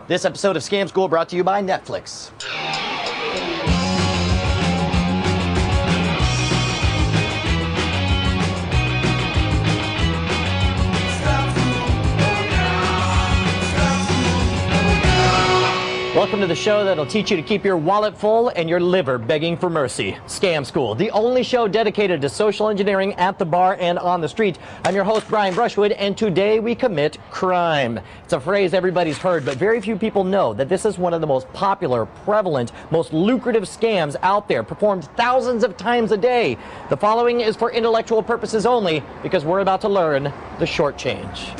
This episode of Scam School brought to you by Netflix. Welcome to the show that'll teach you to keep your wallet full and your liver begging for mercy. Scam School, the only show dedicated to social engineering at the bar and on the street. I'm your host, Brian Brushwood, and today we commit crime. It's a phrase everybody's heard, but very few people know that this is one of the most popular, prevalent, most lucrative scams out there, performed thousands of times a day. The following is for intellectual purposes only, because we're about to learn the short change.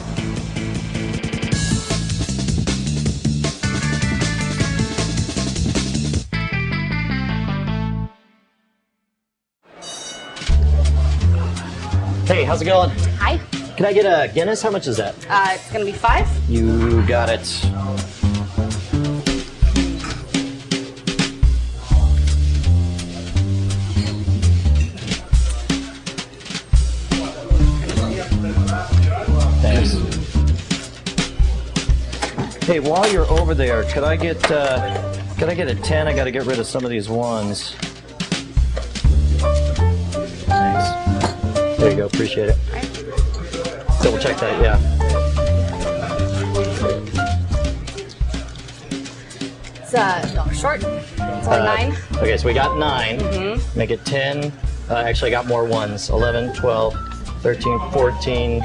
Hey, how's it going? Hi. Can I get a Guinness? How much is that? It's gonna be 5. You got it. Thanks. Hey, while you're over there, could I get a 10? I gotta get rid of some of these ones. There you go, appreciate it. Double check that, yeah. It's short. It's only 9. Okay, so we got 9. Make it 10. Actually, I got more ones. 11, 12, 13, 14,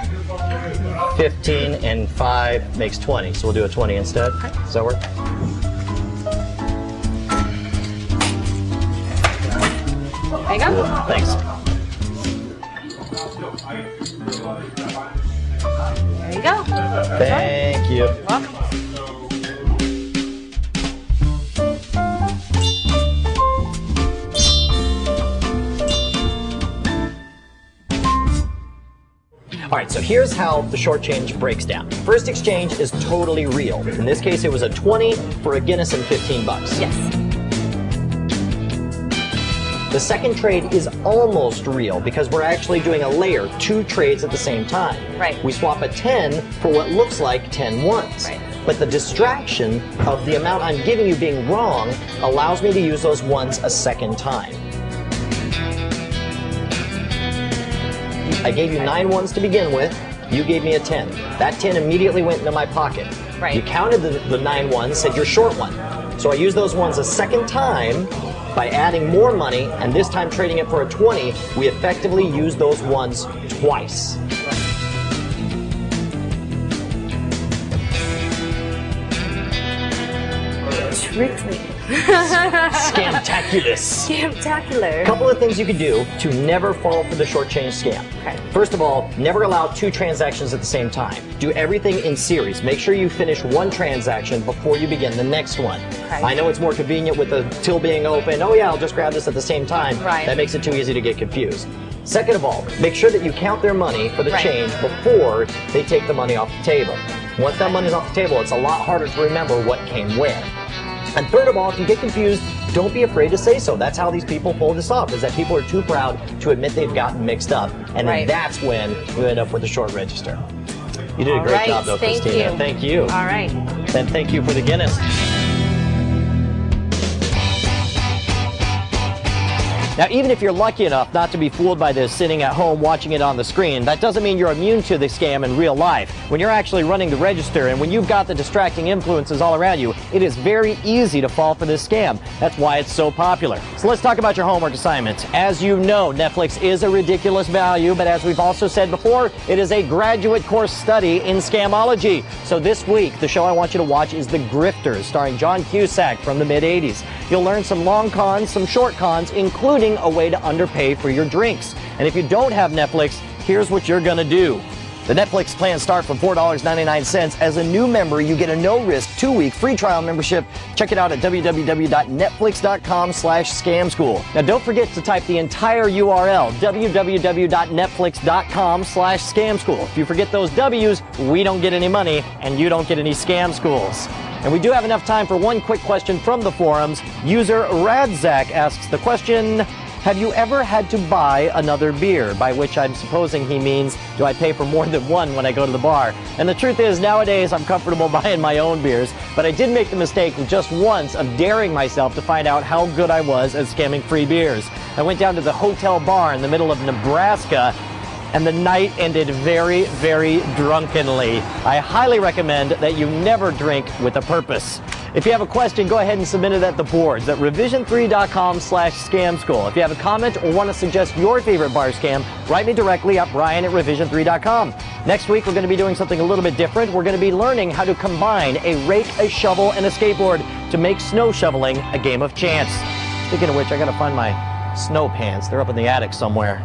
15, and 5 makes 20. So we'll do a 20 instead. Okay. Does that work? There you go. Cool. Thanks. There you go. Thank you. You're welcome. All right, so here's how the short change breaks down. First exchange is totally real. In this case, it was a 20 for a Guinness and 15 bucks. Yes. The second trade is almost real because we're actually doing a layer, 2 trades at the same time. Right. We swap a 10 for what looks like 10 ones. Right. But the distraction of the amount I'm giving you being wrong allows me to use those ones a second time. I gave you 9 ones to begin with. You gave me a 10. That 10 immediately went into my pocket. Right. You counted the 9 ones, said you're short one. So I used those ones a second time by adding more money, and this time trading it for a 20, we effectively use those ones twice. Trickly. Scamtaculous. Scamtacular. A couple of things you could do to never fall for the short change scam. Okay. First of all, never allow 2 transactions at the same time. Do everything in series. Make sure you finish one transaction before you begin the next one. Okay. I know it's more convenient with the till being open. Oh yeah, I'll just grab this at the same time. Right. That makes it too easy to get confused. Second of all, make sure that you count their money for the Right. change before they take the money off the table. Once that money's off the table, it's a lot harder to remember what came where. And third of all, if you get confused, don't be afraid to say so. That's how these people pull this off, is that people are too proud to admit they've gotten mixed up. And then Right. that's when you end up with a short register. You did a great All right, job, though, thank Christina. you. Thank you. All right. And thank you for the Guinness. Now, even if you're lucky enough not to be fooled by this sitting at home watching it on the screen, that doesn't mean you're immune to the scam in real life. When you're actually running the register and when you've got the distracting influences all around you, it is very easy to fall for this scam. That's why it's so popular. So let's talk about your homework assignment. As you know, Netflix is a ridiculous value, but as we've also said before, it is a graduate course study in scamology. So this week, the show I want you to watch is The Grifters, starring John Cusack from the mid-'80s. You'll learn some long cons, some short cons, including a way to underpay for your drinks. And if you don't have Netflix, here's what you're gonna do. The Netflix plans start from $4.99. As a new member, you get a no-risk 2-week free trial membership. Check it out at www.netflix.com/scamschool. Now don't forget to type the entire URL, www.netflix.com/scamschool. If you forget those W's, we don't get any money and you don't get any scam schools. And we do have enough time for one quick question from the forums. User Radzak asks the question, Have you ever had to buy another beer? By which I'm supposing he means, do I pay for more than one when I go to the bar? And the truth is, nowadays I'm comfortable buying my own beers, but I did make the mistake just once of daring myself to find out how good I was at scamming free beers. I went down to the hotel bar in the middle of Nebraska, and the night ended very, very drunkenly. I highly recommend that you never drink with a purpose. If you have a question, go ahead and submit it at the boards at revision3.com/scam school. If you have a comment or want to suggest your favorite bar scam, write me directly at Brian@revision3.com. Next week, we're going to be doing something a little bit different. We're going to be learning how to combine a rake, a shovel, and a skateboard to make snow shoveling a game of chance. Speaking of which, I got to find my snow pants. They're up in the attic somewhere.